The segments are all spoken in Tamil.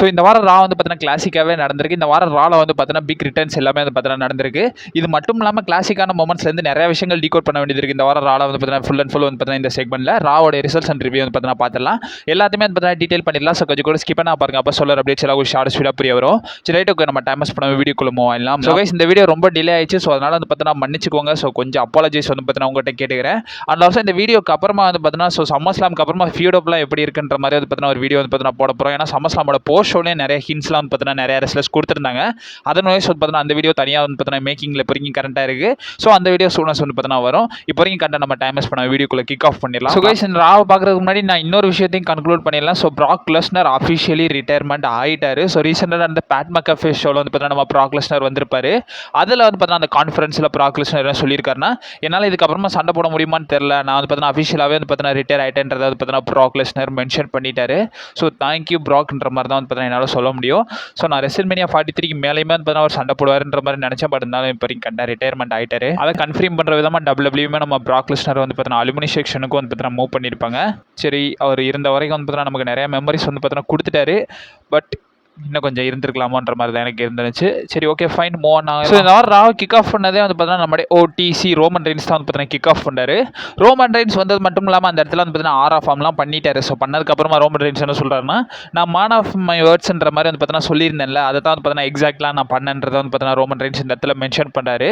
ஸோ இந்த வாரம் ரா வந்து பார்த்தீங்கன்னா கிளாசிக்காகவே நடந்திருக்கு. இந்த வாரம் ரால வந்து பார்த்தீங்கன்னா பிக் ரிட்டர்ன்ஸ் எல்லாமே வந்து பார்த்தீங்கன்னா நடந்திருக்கு. இது மட்டும் இல்லாமல் கிளாசிக்கான மொமெண்ட்ஸ்லேருந்து நிறைய விஷயங்கள் டீகோட் பண்ண வேண்டியது இருக்குது. இந்த வாரம் ரால வந்து பார்த்தீங்கன்னா ஃபுல் அண்ட் ஃபுல் வந்து பார்த்தீங்கன்னா இந்த செக்மெண்ட்டில் ராவோட ரிசல்ட்ஸ் அண்ட் ரிவ்யூ வந்து பார்த்தீங்கன்னா பார்த்துலாம். எல்லாத்தையுமே வந்து பார்த்தீங்கன்னா டீடைல் பண்ணிடலாம். ஸோ கொஞ்சம் கூட ஸ்கிப் பண்ணா பாருங்க. அப்போ சொல்கிற அப்டேட்ஸ் எல்லாம் ஒரு ஷார்ட் ஸ்வீடாக புரிய வரும். சரி ரைட், ஓகே, நம்ம டைம் பண்ண வீடியோக்குள்ள மூவ் ஆகலாம். ஸோ கைஸ், இந்த வீடியோ ரொம்ப டிலே ஆயிடுச்சு. ஸோ அதனால் வந்து பார்த்தீங்கன்னா மன்னிச்சுக்கோங்க. ஸோ கொஞ்சம் அப்பாலஜைஸ் வந்து பார்த்தீங்கன்னா உங்கள்கிட்ட கேட்டுக்கிறேன். அண்ட் ஆல்சோ இந்த வீடியோக்கு அப்புறமா வந்து பார்த்தீங்கன்னா ஸோ சம்மர்ஸ்லாமுக்கு அப்புறமா ஃபியூடப்லாம் எப்படி இருக்குன்ற மாதிரி வந்து பார்த்தீங்கன்னா ஒரு வீடியோ வந்து பார்த்தீங்கன்னா போட போகிறோம். ஏன்னா சம்மர்ஸ்லாமோட போஸ்ட் ஷோலேயே நிறைய ஹின்ஸ்லாம் வந்து பார்த்தீங்கன்னா நிறைய ரெஸ்லர்ஸ் கொடுத்துருந்தாங்க. அதனால வந்து பார்த்தீங்கன்னா அந்த வீடியோ தனியாக வந்து பார்த்தீங்கன்னா மேக்கிங்கில் இப்போ வரைக்கும் கரண்ட்டாக இருக்குது. ஸோ அந்த வீடியோ ஸ்டூடெண்ட்ஸ் வந்து பார்த்தீங்கன்னா வரும். இப்போ வரைக்கும் கரெக்டாக நம்ம டைம் பண்ண வீடியோக்குள்ள கிக் ஆஃப் பண்ணிடலாம். ஸோ கைஸ், இந்த ராவை பார்க்குறதுக்கு முன்னாடி நான் இன்னொரு விஷயத்தையும் கன்க்ளூட் பண்ணிடலாம். So Brock Lesnar officially retirement ஆகிட்டாரு. ஸோ ரீசெண்டாக அந்த பேட் மெக்கஃபே ஷோவில் வந்து பார்த்தீங்கன்னா நம்ம ப்ராக் லெஸ்னர் வந்திருப்பாரு. அதில் வந்து பார்த்தீங்கன்னா அந்த கான்ஃபரன்ஸில் ப்ராக் லெஸ்னர் என்ன சொல்லியிருக்காருன்னா, என்னால் இதுக்கப்புறமா சண்டை போட முடியுமான்னு தெரியல, நான் வந்து பார்த்தீங்கன்னா அஃபிஷியலாகவே வந்து பார்த்தீங்கன்னா ரிட்டையர் ஆகிட்டேன்றதை வந்து பார்த்தீங்கன்னா ப்ராக் லெஸ்னர் மென்ஷன் பண்ணிட்டாரு. ஸோ தேங்க்யூ ப்ராக்ன்ற மாதிரி தான் வந்து பார்த்தீங்கன்னா என்னால் சொல்ல முடியும். ஸோ நான் ரெசில்மேனியா 43க்கு மேலேயுமே வந்து பார்த்தீங்கன்னா அவர் சண்டை போடுவாருன்ற மாதிரி நினச்சேன். பட் இருந்தாலும் இப்போ வரைக்கும் கண்டா ரிட்டையர்மெண்ட் ஆகிட்டாரு. அதை கன்ஃபார்ம் பண்ணுற விதமாக டபிள்யூடபிள்யூமே நம்ம ப்ராக் லெஸ்னர் வந்து பார்த்தீங்கன்னா அலுமினி செக்ஷனுக்கும் வந்து பார்த்தீங்கன்னா மூவ் பண்ணியிருப்பாங்க. சரி, அவர் இருந்த வரைக்கும் வந்து பார்த்தீங்கன்னா நமக்கு நிறைய மெமரிஸ் வந்து பார்த்தீங்கன்னா கொடுத்துட்டாரு. பட் இன்னும் கொஞ்சம் இருந்திருக்கலாமோன்ற மாதிரி தான் எனக்கு இருந்துச்சு. சரி, ஓகே, ஃபைன், மூவ் ஆன் ஆகும். ஸோ இந்த வாரம் ராவ் கிக் ஆஃப் பண்ணதே வந்து பார்த்தீங்கன்னா நம்மளுடைய ஓடிசி ரோமன் ரெயின்ஸ் தான் வந்து பார்த்தீங்கன்னா கிக் ஆஃப் பண்ணாரு. ரோமன் ரெயின்ஸ் வந்தது மட்டும் இல்லாமல் அந்த இடத்துல வந்து பார்த்தீங்கன்னா ஆர் ஆஃப் ஃபார்ம்லாம் பண்ணிட்டாரு. ஸோ பண்ணதுக்கப்புறமா ரோமன் ரெயின்ஸ் என்ன சொல்கிறாருன்னா, நான் மேன் ஆஃப் மை வேர்ட்ஸ்ன்ற மாதிரி வந்து பார்த்தீங்கன்னா சொல்லியிருந்தேன்ல, அதை தான் வந்து பார்த்தீங்கன்னா எக்ஸாக்ட்லாம் நான் பண்ணன்றதை வந்து பார்த்தீங்கன்னா ரோமன் ரெயின்ஸ் இந்த இடத்துல மென்ஷன் பண்ணுறாரு.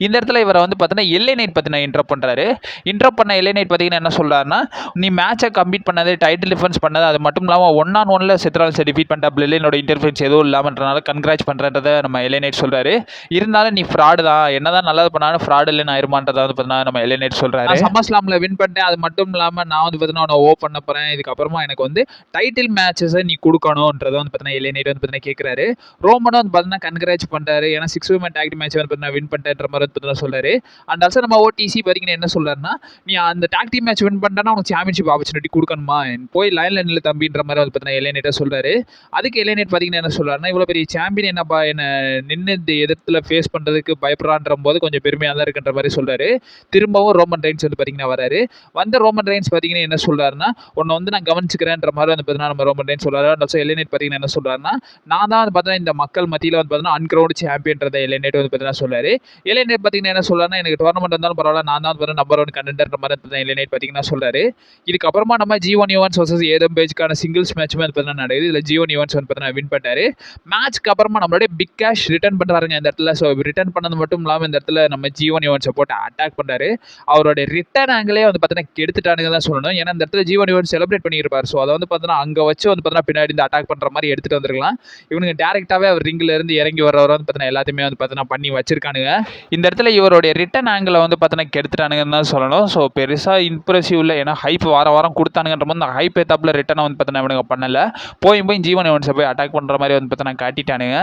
இந்த இடத்துல இவரை வந்து பார்த்தீங்கன்னா எல்ஏ நைட் பார்த்தீங்கன்னா இன்ட்ரோ பண்ணுறாரு. இன்ட்ரோ பண்ண எல்ஏ நைட் பார்த்தீங்கன்னா என்ன சொல்கிறாருன்னா, நீ மேட்சை கம்ப்ளீட் பண்ணது, டைட்டில் டிஃபென்ஸ் பண்ணது, அது மட்டும் இல்லாமல் 1-on-1 செத்ரால்ஸை டிஃபீட் பண்ணிட்ட பிளேனோட இன்டர்ஃபரன்ஸ் எதுவும் இல்லாமல் கன்கிராச் பண்றதை நம்ம எல்ஏ நைட் சொல்றாரு. இருந்தாலும் நீ ஃப்ராடு தான், என்னதான் நல்லது பண்ணாலும் ஃப்ராடு இல்லைன்னு ஆயிருமான்றதை வந்து பார்த்தீங்கன்னா நம்ம எல்ஏ நைட் சொல்றாரு. சம்மர்ஸ்லாம்ல வின் பண்ணிட்டேன், அது மட்டும் இல்லாமல் நான் வந்து பார்த்தீங்கன்னா உன்னை ஓ பண்ண போறேன், இதுக்கப்புறமா எனக்கு வந்து டைட்டில் மேட்சஸை நீ கொடுக்கணும்ன்றதை வந்து பார்த்தீங்கன்னா எல்ஏ நைட் வந்து பார்த்தீங்கன்னா கேட்குறாரு. ரோமனும் வந்து பார்த்தீங்கன்னா கன்கிராச் பண்றாரு. ஏன்னா 6 women tag match வந்து பார்த்தீங்கன்னா வின் பண்ணிட்டேன்ற மாதிரி வந்து பார்த்தீங்கன்னா சொல்றாரு. அண்ட் ஆல்சோ நம்ம ஓடிசி பார்த்தீங்கன்னா என்ன சொல்றாருன்னா, நீ அந்த டாக் டீம் மேட்ச் வின் பண்ணிட்டா உனக்கு சாம்பியன்ஷிப் ஆப்பர்ச்சுனிட்டி கொடுக்கணுமா, போய் லைன்ல நில்லு தம்பின்ற மாதிரி வந்து பார்த்தீங்கன்னா எல்ஏ நைட் சொல்றாரு. அதுக்கு எல்ஏ நைட் பார்த்தீங்கன்னா என்ன சொல்றாருன்னா, இவ்வளோ பெரிய சாம்பியன் என்னப்பா என்ன நின்று இந்த எதிர்த்துல ஃபேஸ் பண்ணுறதுக்கு பயப்படுறான்ற போது கொஞ்சம் பெருமையாக தான் இருக்குன்ற மாதிரி சொல்கிறாரு. திரும்பவும் ரோமன் ரெயின்ஸ் வந்து பார்த்தீங்கன்னா வராரு. வந்த ரோமன் ரெயின்ஸ் பார்த்தீங்கன்னா என்ன சொல்கிறாருன்னா, உன்னை வந்து நான் கவனிச்சுக்கிறேன்ற மாதிரி வந்து பார்த்தீங்கன்னா நம்ம ரோமன் ரெயின்ஸ் சொல்கிறாரு. அந்த எல்ஏ நைட் பார்த்தீங்கன்னா என்ன சொல்கிறாருன்னா, நான் தான் வந்து பார்த்தீங்கன்னா இந்த மக்கள் மத்தியில் வந்து பார்த்தீங்கன்னா அன்கிரவுண்ட் சாம்பியன்றதை எல்ஏ நைட் வந்து பார்த்தீங்கன்னா சொல்கிறாரு. எல்ஏ நைட் பார்த்தீங்கன்னா என்ன சொல்கிறாருன்னா, எனக்கு டோர்னமெண்ட் வந்தாலும் பரவாயில்ல, நான் தான் வந்து நம்பர் 1 கண்டெண்டர்ன்ற மாதிரி பார்த்தீங்கன்னா எல்ஏ நைட் பார்த்தீங்கன்னா சொல்கிறாரு. இதுக்கப்புறமா நம்ம G1 ஈவென்ட்ஸ் வர்சஸ் ஏதம் பேஜ்க்கான சிங்கிள்ஸ் மேட்சுமே வந்து பார்த்தீங்கன்னா நடக்குது. இதில் G1 ஈவென்ட்ஸ் வந்து பார்த்தீங்கன்னா வின் பண்ணிட்டாரு. மேட்ச்க்கு அப்புறமா நம்மளுடைய பிக் கேஷ் ரிட்டர்ன் பண்ணுறாருங்க இந்த இடத்துல. ஸோ ரிட்டர்ன் பண்ணது மட்டும் இல்லாமல் இந்த இடத்துல நம்ம G1 ஈவென்ட்ஸை போட்டு அட்டாக் பண்ணுறாரு. அவருடைய ரிட்டர்ன் ஆங்கிலே வந்து பார்த்தீங்கன்னா கெடுத்துட்டானுங்க தான் சொல்லணும். ஏன்னா இந்த இடத்துல G1 ஈவென்ட் செலிப்ரேட் பண்ணியிருப்பார். ஸோ அதை வந்து பார்த்தீங்கன்னா அங்கே வச்சு வந்து பார்த்தீங்கன்னா பின்னாடி இந்த அட்டாக் பண்ணுற மாதிரி எடுத்துகிட்டு வந்துருக்கலாம். இவனுங்க டேரெக்டாகவே அவர் ரிங்கில் இருந்து இறங்கி வர்றவர் வந்து பார்த்தீங்கன்னா எல்லாத்தையுமே வந்து பார்த்தீங்கன்னா பண்ணி வச்சிருக்கானுங்க. இந்த இடத்துல இவருடைய ரிட்டர்ன் ஆங்கிளை வந்து பார்த்தீங்கன்னா கெடுத்துட்டானுங்கன்னு தான் சொல்லணும். ஸோ பெருசாக இம்ப்ரெசிவ் இல்லை. ஏன்னா ஹைப் வாரம் கொடுத்தானுங்கன்ற போது அந்த ஹைப் ஏத்தாப்பில் ரிட்டர்னை வந்து பார்த்தீங்கன்னா இவனுங்க பண்ணலை. போய் G1 ஈவென்ட்ஸை போய் அட்டாக் பண்ணுற மாதிரி வந்து பார்த்தீங்கன்னா காட்டிட்டானுங்க.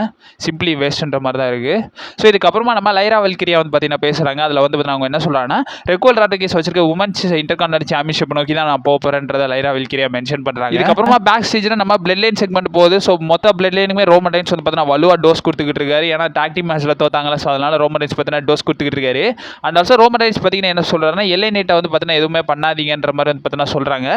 சிம்பிளி வேஸ்ட்ன்ற மாதிரி தான் இருக்குது. ஸோ இதுக்கப்புறமா நம்ம லைரா வெல்கிரியா வந்து பார்த்தீங்கன்னா பேசுகிறாங்க. அதில் வந்து அவங்க என்ன சொல்கிறாங்கன்னா, ரெகுவல் ராட்ரிகேஸ் வச்சிருக்க உமன்ஸ் இன்டர்கான்டினென்டல் சாம்பியன்ஷிப் நோக்கி தான் நான் போகிறேன்றதை லைரா வெல்கிரியா மென்ஷன் பண்ணுறாங்க. இதுக்கப்புறமா பேக் ஸ்டேஜில் நம்ம பிளட் லைன் செக்மெண்ட் போகுது. ஸோ மொத்த பிளட் லைனுமே ரோமன் ரெயின்ஸ் வந்து பார்த்தீங்கன்னா வலுவாக டோஸ் கொடுத்துக்கிட்டு இருக்காரு. ஏன்னா டாக் டீம் மேட்ச்சில் தோத்தாங்களா, ஸோ அதனால ரோமன் ரெயின்ஸ் பார்த்தீங்கன்னா டோஸ் கொடுத்துக்கிட்டு இருக்காரு. அண்ட் ஆல்சோ ரோமன் ரெயின்ஸ் பார்த்தீங்கன்னா என்ன சொல்கிறாருன்னா, எல்ஏ நைட்டை வந்து பார்த்தீங்கன்னா எதுவுமே பண்ணாதீங்கன்ற மாதிரி வந்து பார்த்தீங்கன்னா சொல்கிறாங்க.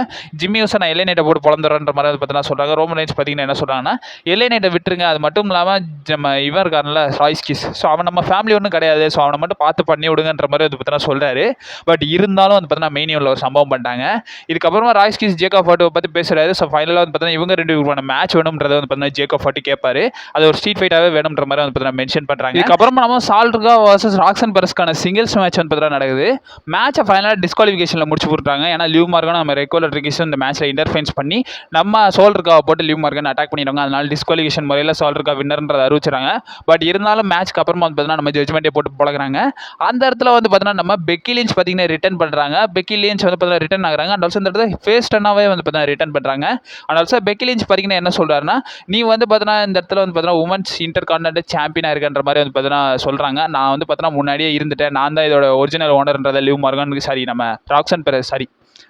ஜிம்மி யூஸை நான் எல்ஏ நைட்டை போட்டு பிறந்துடுறன்ற மாதிரி வந்து பார்த்தீங்கன்னா சொல்கிறாங்க. ரோமன் ரெயின்ஸ் பார்த்தீங்கன்னா என்ன சொல்கிறாங்கன்னா, எல்ஏ நைட்டை விட்டுருங்க, அது மட்டும் இல்லாமல் நம்ம இவன் இருக்கான்ல ராய்ஸ் கிஸ், ஸோ அவன் நம்ம ஃபேமிலி ஒன்றும் கிடையாது, ஸோ அவனை மட்டும் பார்த்து பண்ணி விடுங்கன்ற மாதிரி வந்து பார்த்தீங்கன்னா சொல்கிறாரு. பட் இருந்தாலும் வந்து பார்த்தீங்கன்னா மெயின் ஈவென்ட்ல ஒரு சம்பவம் பண்ணிட்டாங்க. இதுக்கப்புறமா ராய்ஸ் கிஸ் ஜேக்கப் ஃபார்ட்டை பற்றி பேசுகிறாரு. ஸோ ஃபைனலாக வந்து பார்த்தீங்கன்னா இவங்க 2 பேருக்கான மேட்ச் வேணும்ன்றதை வந்து பார்த்தீங்கன்னா ஜேக்கப் ஃபார்ட்டி கேட்பாரு. அது ஒரு ஸ்ட்ரீட் ஃபைட்டாகவே வேணும்ன்ற மாதிரி வந்து பார்த்தீங்கன்னா மென்ஷன் பண்ணுறாங்க. இதுக்கப்புறமா நம்ம சால்ட்ருகா வர்சஸ் ராக்சன் பெரஸ்க்கான சிங்கிள்ஸ் மேட்ச் வந்து பார்த்தீங்கன்னா நடக்குது. மேட்சை ஃபைனலாக டிஸ்குவாலிஃபிகேஷனில் முடிச்சு போட்டுறாங்க. ஏன்னா லிவ் மார்கன் நம்ம ரெகுலர் ரிகேஷன் இந்த மேட்ச்சில் இன்டர்ஃபென்ஸ் பண்ணி நம்ம சால்ட்ருகாவை போட்டு லிவ் மார்கன் அட்டாக் பண்ணிடுவாங்க. அதனால டிஸ்குவாலிஃபிகேஷன் முறையில் சால்ட்ருகா வின்னர்ன்றதை அறிவிச்சாங்க. பட் இருந்தாலும் மேட்ச்க்கு அப்புறமா வந்து பார்த்தீங்கன்னா நம்ம ஜட்ஜ்மெண்ட்டே போட்டு பழகுறாங்க. அந்த இடத்துல வந்து பார்த்தீங்கன்னா நம்ம பெக்கி லிஞ்ச் பார்த்தீங்கன்னா ரிட்டர்ன் பண்ணுறாங்க. பெக்கி லிஞ்ச் வந்து பார்த்தீங்கன்னா ரிட்டர்ன் ஆகுறாங்க. அண்ட் ஆல்சோ இந்த இடத்துல ஃபேஸ் டர்னாகவே வந்து பார்த்தீங்கன்னா ரிட்டர்ன் பண்ணுறாங்க. அண்ட் ஆல்சோ பெக்கி லிஞ்ச் பார்த்தீங்கன்னா என்ன சொல்கிறாருன்னா, நீ வந்து பார்த்தீங்கன்னா இந்த இடத்துல வந்து பார்த்தீங்கன்னா உமன்ஸ் இன்டர்கான்டினென்டல் சாம்பியனாக இருக்கின்ற மாதிரி வந்து பார்த்தீங்கன்னா சொல்கிறாங்க. நான் வந்து பார்த்தீங்கன்னா முன்னாடியே இருந்துட்டேன், நான் தான் இதோட ஒரிஜினல் ஓனர்ன்றதை லிவ் மார்கன் சாரி நம்ம ராக்சன் பெரஸ் சாரி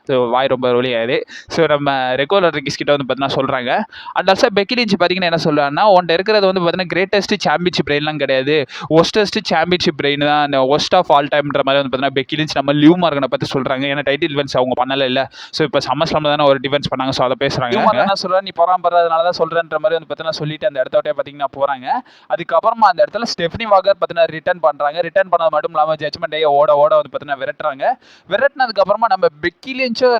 ஸோ வாய் ரொம்ப வழியாகுது. ஸோ நம்ம ரெகுலர் ரிக்கிஸ் கிட்ட வந்து பார்த்தீங்கன்னா சொல்கிறாங்க. அண்ட் ஆல்சோ பெக்கி லிஞ்ச் பார்த்தீங்கன்னா என்ன சொல்கிறாங்கன்னா, உன்ட்ட இருக்கிறது வந்து பார்த்தீங்கன்னா கிரேட்டஸ்ட் சாம்பியன்ஷிப் பிரெயின்லாம் கிடையாது, ஒஸ்டஸ்ட் சாம்பியன்ஷிப் பிரெயின் தான், இந்த ஒஸ்ட் ஆஃப் ஆல் டைம்ன்ற மாதிரி வந்து பார்த்தீங்கன்னா பெக்கி லிஞ்ச் நம்ம லிவ் மார்கனை பற்றி சொல்கிறாங்க. ஏன்னா டைட்டில் டிஃபென்ஸ் அவங்க பண்ணல இல்லை. ஸோ இப்போ சம்மர்ஸ்லாம் தானே ஒரு டிஃபென்ஸ் பண்ணாங்க. ஸோ அதை பேசுகிறாங்க. என்ன சொல்கிறேன், நீ பராமப்படுறதுனால தான் சொல்கிறேன்ற மாதிரி வந்து பார்த்தீங்கன்னா சொல்லிட்டு அந்த இடத்த விட்டே பார்த்தீங்கன்னா போகிறாங்க. அதுக்கப்புறமா அந்த இடத்துல ஸ்டெஃப்னி வாக்கர் பார்த்தீங்கன்னா ரிட்டர்ன் பண்ணுறாங்க. ரிட்டர்ன் பண்ணது மட்டும் இல்லாமல் ஜட்மெண்ட் டே ஓட வந்து பார்த்தீங்கன்னா விரட்டுறாங்க. விரட்டினதுக்கப்புறமா நம்ம பெக்கி லிஞ்சும்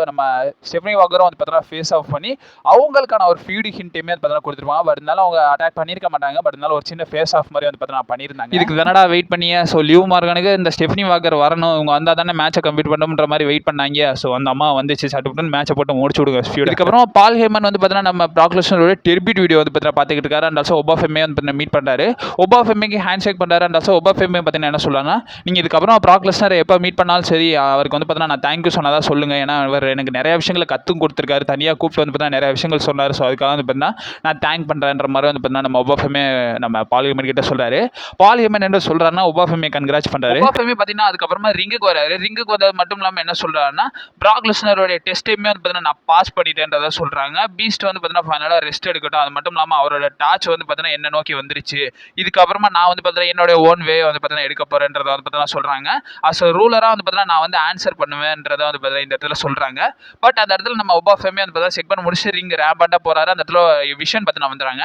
நம்ம ஸ்டெஃப்னி வாக்கரும் வந்து பார்த்தீங்கன்னா ஃபேஸ் ஆஃப் பண்ணி அவங்களுக்கான ஒரு ஃபீடு ஹிண்ட்டையுமே பார்த்தீங்கன்னா கொடுத்துருவாங்க. பட் இருந்தாலும் அவங்க அட்டாக் பண்ணியிருக்க மாட்டாங்க. பட் இருந்தாலும் ஒரு சின்ன ஃபேஸ் ஆஃப் மாதிரி வந்து பார்த்தீங்கன்னா பண்ணியிருந்தாங்க. இதுக்கு தானடா வெயிட் பண்ணிய. ஸோ லிவ் மார்கனுக்கு இந்த ஸ்டெஃப்னி வாக்கர் வரணும், இவங்க வந்தால் தானே மேட்சை கம்ப்ளீட் பண்ணுன்ற மாதிரி வெயிட் பண்ணாங்க. ஸோ அந்த அம்மா வந்துச்சு, சட்டுப்புட்டு மேட்சை போட்டு முடிச்சு விடுங்க ஃபீடு. அதுக்கப்புறம் பால் ஹேமன் வந்து பார்த்தீங்கன்னா நம்ம ப்ராக் லெஸ்னரோட டெர்பிட் வீடியோ வந்து பார்த்தீங்கன்னா பார்த்துக்கிட்டு இருக்காரு. அண்ட் ஆல்சோ ஒபா ஃபெம்மே வந்து பார்த்தீங்கன்னா மீட் பண்ணுறாரு. ஒபா ஃபெம்மைக்கு ஹேண்ட் ஷேக் பண்ணுறாரு. அண்ட் ஆல்சோ ஒபா ஃபெம்மே பார்த்தீங்கன்னா என்ன சொல்லலாம்னா, நீங்கள் இதுக்கப்புறம் ப்ராக் லெஸ்னர் எப்போ மீட் பண்ணாலும் சரி அவருக்கு வந்து பார்த்தீங்கன்னா நான் தேங்க்யூ சொன்னதாக சொல்லுங்கள். ஏன்னா அவர் எனக்கு நிறைய விஷயங்களை கற்றும் கொடுத்துருக்காரு, தனியாக கூப்பிட்டு வந்து பார்த்தீங்கன்னா நிறைய விஷயங்கள் சொன்னார். ஸோ அதுக்காக வந்து பார்த்தீங்கன்னா நான் தேங்க் பண்ணுறேன்ற மாதிரி வந்து பார்த்தீங்கன்னா நம்ம ஒபா ஃபெம்மே நம்ம பால் ஹேமன் கிட்ட சொல்கிறாரு. பால் ஹேமன் என்ன சொல்கிறாருன்னா ஒபா ஃபெம்மே கன்கிராச் பண்ணுறாரு. ஒபா ஃபெம்மே பார்த்தீங்கன்னா அதுக்கப்புறமா ரிங்குக்கு வராரு. ரிங்குக்கு வந்தது மட்டும் இல்லாமல் என்ன சொல்கிறாருன்னா, ப்ராக் லெஸ்னரோட டெஸ்ட்டையுமே வந்து பார்த்தீங்கன்னா நான் பாஸ் பண்ணிட்டேன்றதை சொல்கிறாங்க. பீஸ்ட் வந்து பார்த்தீங்கன்னா ஃபைனலாக ரெஸ்ட் எடுக்கட்டும். அது மட்டும் இல்லாமல் அவரோட டார்ச் வந்து பார்த்தீங்கன்னா என்ன நோக்கி வந்துருச்சு. இதுக்கப்புறமா நான் வந்து பார்த்தீங்கன்னா என்னோட ஓன் வே வந்து பார்த்தீங்கன்னா எடுக்க போகிறேன்றதை வந்து பார்த்தீங்கன்னா சொல்கிறாங்க. அஸ் அ ரூலராக வந்து பார்த்தீங்கன்னா நான் வந்து ஆன்சர் பண்ணுவேன்றதை வந்து பார்த்தீங்கன்னா இந்த இடத்துல சொல்கிறாங்க. பட் அந்த இடத்துல நம்ம ஒபா ஃபெம்மே வந்து பார்த்தீங்கன்னா செக் பண்ண முடிச்சு ரிங் ரேம்பாண்டாக போகிறாரு. அந்த இடத்துல விஷன் பார்த்தீங்கன்னா வந்துடுறாங்க.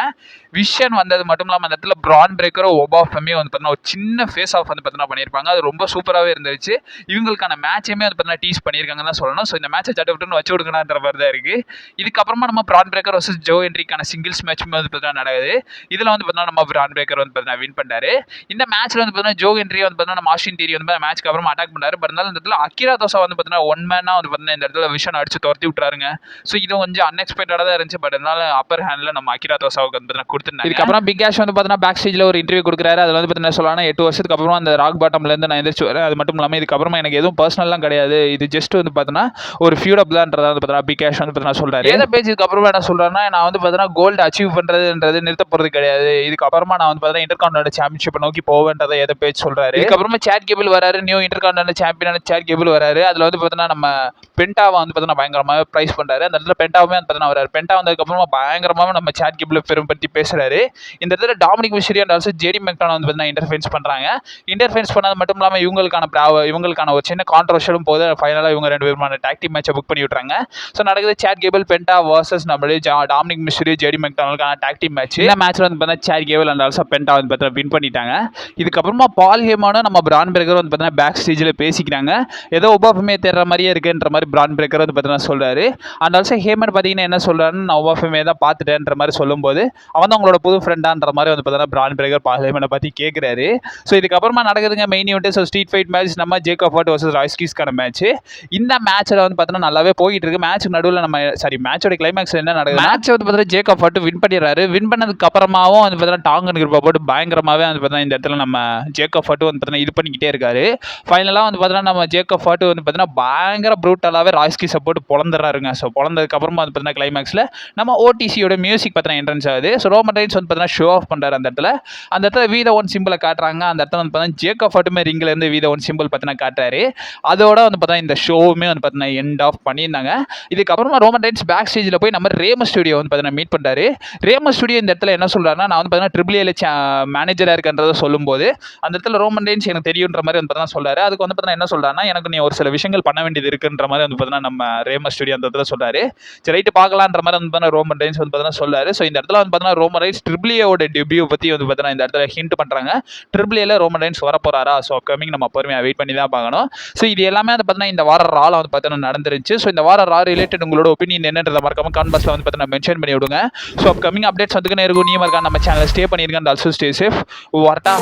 விஷன் வந்தது மட்டும் இல்லாமல் அந்த இடத்துல பிரான் பிரேக்கரும் ஒபா ஃபெம்மே வந்து பார்த்தீங்கன்னா ஒரு சின்ன ஃபேஸ் ஆஃப் வந்து பார்த்தீங்கன்னா பண்ணியிருப்பாங்க. அது ரொம்ப சூப்பராகவே இருந்துச்சு. இவங்களுக்கான மேட்சையுமே வந்து பார்த்தீங்கன்னா டீஸ் பண்ணியிருக்காங்கன்னு தான் சொல்லணும். ஸோ இந்த மேட்சை சட்டவிட்டுன்னு வச்சு கொடுக்கணுன்ற மாதிரி தான் இருக்குது. இதுக்கப்புறமா நம்ம பிரான் பிரேக்கர் வர்சஸ் ஜோ என்ட்ரிக்கான சிங்கிள்ஸ் மேட்சுமே வந்து பார்த்தீங்கன்னா நடக்குது. இதில் வந்து பார்த்தீங்கன்னா நம்ம பிரான் பிரேக்கர் வந்து பார்த்தீங்கன்னா வின் பண்ணாரு. இந்த மேட்ச்சில் வந்து பார்த்தீங்கன்னா ஜோ என்ட்ரி வந்து பார்த்தீங்கன்னா நம்ம ஆஸ்டின் தியரி வந்து மேட்ச்க்கு அப்புறமா அட்டாக் பண்ணாரு. பட் இருந்தாலும் இந்த இடத்துல அகிரா தோசா வந்து பார்த்தீங்கன்னா ஒன் மேனாக வந்து பார்த்தீங்கன்னா இந்த இடத்துல விஷன் அடிச்சு துரத்தி விட்டுறாருங்க. ஸோ இது கொஞ்சம் அன்எக்ஸ்பெக்டடாக தான் இருந்துச்சு. பட் இருந்தாலும் அப்பர் ஹேண்டில் நம்ம அகிரா தோசாவுக்கு வந்து பார்த்தீங்கன்னா கொடுத்துருந்தாங்க. இதுக்கப்புறம் பிக் கேஷ் வந்து பார்த்தீங்கன்னா பேக் ஸ்டேஜில் ஒரு இன்டர்வியூ கொடுக்குறாரு. அதில் வந்து பார்த்தீங்கன்னா சொல்லலாம் 8 வருஷத்துக்கு அப்புறம் அந்த ராக் பாட்டம்லேருந்து நான் எந்திரிச்சு வரேன். அது மட்டும் இல்லாமல் இதுக்கப்புறமா எனக்கு எதுவும் பர்சனல்லாம் கிடையாது, இது ஜஸ்ட் வந்து பார்த்தீங்கன்னா ஒரு ஃபியூட் அப் தான்றதை வந்து பார்த்தீங்கன்னா பிக் கேஷ் வந்து பார்த்தீங்கன்னா சொல்கிறாரு. ஏதோ பேஜுக்கு அப்புறமா என்ன சொல்கிறாருன்னா, நான் வந்து பார்த்தீங்கன்னா கோல்டு அச்சீவ் பண்ணுறதுன்றது நிறுத்த போகிறது கிடையாது, இதுக்கப்புறமா நான் வந்து பார்த்தீங்கன்னா இன்டர்கான்டினென்டல் சாம்பியன்ஷிப்பை நோக்கி போவேன்றதை ஏதோ பேஜ் சொல்கிறாரு. இதுக்கப்புறமா சேட் கேபிள் வராரு, நியூ இன்டர்கான்டினென்டல் சாம்பியனான சேட் கேபிள் வராரு. அதில் வந்து பார்த்தீங்கன்னா நம்ம பென்டாவை வந்து பார்த்தீங்கன்னா பயங்கரமாக ப்ரைஸ் பண்ணுறாரு. அந்த இடத்துல பென்டாவுமே வந்து பார்த்தீங்கன்னா வராரு. பென்டா வந்ததுக்கப்புறமா பயங்கரமாக நம்ம சேட் கேபிள் பெரும் பற்றி பேசுகிறாரு. இந்த இடத்துல Dominik Mysterio and also JD McDonagh வந்து பார்த்தீங்கன்னா இன்டர்ஃபென்ஸ் பண்ணுறாங்க. இன்டர்ஃபென்ஸ் பண்ணது மட்டும் இல்லாமல் இவங்களுக்கான ஒரு சின்ன கான்ட்ரவர்ஷியலும் போது ஃபைனலாக இவங்க 2 பேருமான டாக் டீம் மேட்சை புக் பண்ணி விட்றாங்க. ஸோ நடக்குது சேட் கேபிள் பென்டா வர்சஸ் நம்மளுடைய டாமினிக் மிஸ்டரி ஜேடி மெக்டானுக்கான டாக் டீம் மேட்ச். இந்த மேட்ச்சில் வந்து பார்த்தீங்கன்னா Chad Gable and also Penta வந்து பார்த்தீங்கன்னா வின் பண்ணிட்டாங்க. இதுக்கப்புறமா பால் ஹேமனும் நம்ம பிரான் பிரேக்கர் வந்து பார்த்தீங்கன்னா பேக் ஸ்டேஜில் பேசிக்கிறாங்க. ஏதோ ஒபாஃபமே தேடுற மாதிரியே இருக்குன்ற மாதிரி பிரான் பிரேக்கர் வந்து பார்த்தீங்கன்னா சொல்கிறாரு. அண்ட் ஆல்சோ ஹேமன் பார்த்தீங்கன்னா என்ன சொல்கிறாருன்னு, நான் ஒபாஃபமே தான் பார்த்துட்டேன்ற மாதிரி சொல்லும்போது அவன் தான் உங்களோட புது ஃப்ரெண்டான்ற மாதிரி வந்து பார்த்தீங்கன்னா பிரான் பிரேக்கர் பால் ஹேமனை பற்றி கேட்குறாரு. ஸோ இதுக்கப்புறமா நடக்குதுங்க main event. So street fight match நம்ம ஜேக்கப் ஃபர்ட் வர்சஸ் ராய்ஸ்கிஸ்க்கான மேட்ச். இந்த மேட்ச்சில் வந்து பார்த்தீங்கன்னா நல்லாவே போயிட்டு இருக்கு. மேட்ச்சுக்கு நடுவில் மேட்சோட கிளைமேக்ஸ் என்ன நடக்குது, மேட்ச் வந்து பார்த்தீங்கன்னா ஜேக்கப் ஃபர்ட் வின் பண்ணிடுறாரு. வின் பண்ணதுக்கு அப்புறமாவும் வந்து பார்த்தீங்கன்னா டாங்கன் கிருப்பா போட்டு பயங்கரமாகவே வந்து பார்த்தீங்கன்னா இந்த இடத்துல நம்ம ஜேக்கப் ஃபர்ட் வந்து பார்த்தீங்கன்னா இது பண்ணிக்கிட்டே இருக்காரு. ஃபைனலாக வந்து பார்த்தீங்கன்னா நம்ம ஜேக்கப் ஃபர்ட் வந்து பார்த்தீங்கன்னா பயங்கர ப்ரூட்டலாகவே ராய்ஸ்கிஸை போட்டு பொழந்துறாருங்க. ஸோ பொழந்ததுக்கப்புறமா வந்து பார்த்தீங்கன்னா கிளைமேக்ஸில் நம்ம ஓடிசியோட மியூசிக் பார்த்தீங்கன்னா என்ட்ரன்ஸ் ஆகுது. ஸோ ரோமன் ரைன்ஸ் வந்து பார்த்தீங்கன்னா ஷோ ஆஃப் பண்ணுறாரு. அந்த இடத்துல வீத ஒன் சிம்பிளை காட்டுறாங்க. அந்த இடத்துல வந்து பார்த்தீங்கன்னா ஜேக்கப் ஃபர்ட்டுமே ரிங்கில் இருந்து வீத ஒன் சிம்பிள் பார்த்தீங்கன்னா காட்டுறாரு. அதோட வந்து பார்த்தீங்கன்னா இந்த ஷோவுமே வந்து பார்த்தீங்கன்னா எண்ட் ஆஃப் பண்ணியிருந்தாங்க. இதுக்கப்புறமா ரோமன் ரைன்ஸ் பேக் ஸ்டேஜில் போய் நம்ம ரேமஸ் ஸ்டுடியோ வந்து பார்த்தீங்கன்னா மீட் பண்ணுறாரு. ரேமஸ் ஸ்டுடியோ இந்த இடத்துல என்ன சொல்கிறாருன்னா, நான் வந்து பார்த்தீங்கன்னா ட்ரிபிள் ஏல மேனேஜராக இருக்கன்றதை சொல்லும்போது அந்த இடத்துல ரோமன் ரைன்ஸ் எனக்கு தெரியுன்ற மாதிரி வந்து பார்த்தீங்கன்னா சொல்கிறாரு. அதுக்கு வந்து பார்த்தீங்கன்னா என்ன சொல்கிறாருன்னா, எனக்கு நீ ஒரு சில விஷயங்கள் பண்ண வேண்டியது இருக்குன்ற மாதிரி வந்து பார்த்தீங்கன்னா நம்ம ரேமஸ் ஸ்டுடியோ அந்த இடத்துல சொல்கிறாரு. சரி ரைட்டு பார்க்கலான்ற மாதிரி வந்து பார்த்தீங்கன்னா ரோமன் ரைன்ஸ் வந்து பார்த்தீங்கன்னா சொல்கிறாரு. ஸோ இந்த இடத்துல வந்து பார்த்தீங்கன்னா ரோமன் ரைன்ஸ் ட்ரிபிள் ஏவோட டெபியூ பற்றி வந்து பார்த்தீங்கன்னா இந்த இடத்துல ஹிண்ட் பண்ணுறாங்க. ட்ரிபிள் ஏல ரோமன் ரைன்ஸ் வர போகிறாரா? ஸோ அப்கமிங் நம்ம பொறுமையாக வெயிட் பண்ணி தான் பார்க்கணும். ஸோ இது எல்லாமே வந்து பார்த்தீங்கன்னா இந்த வார ரால வந்து பார்த்தீங்கன்னா நடந்துருச்சு. ஸோ இந்த வார ரா ரிலேட்டட் உங்களோட ஒப்பீனியன் என்னன்றதை மறக்காம காமெண்ட் பாக்ஸ்ல வந்து பார்த்தீங்கன்னா மென்ஷன் பண்ணி விடுங்க. ஸோ அப்கமிங் அப்டேட்ஸ் வந்துக்கினே இருக்கும். நீ மறக்காம நம்ம சேனலை ஸ்டே பண்ணியிருக்கேன். Also stay safe. வரட்டா.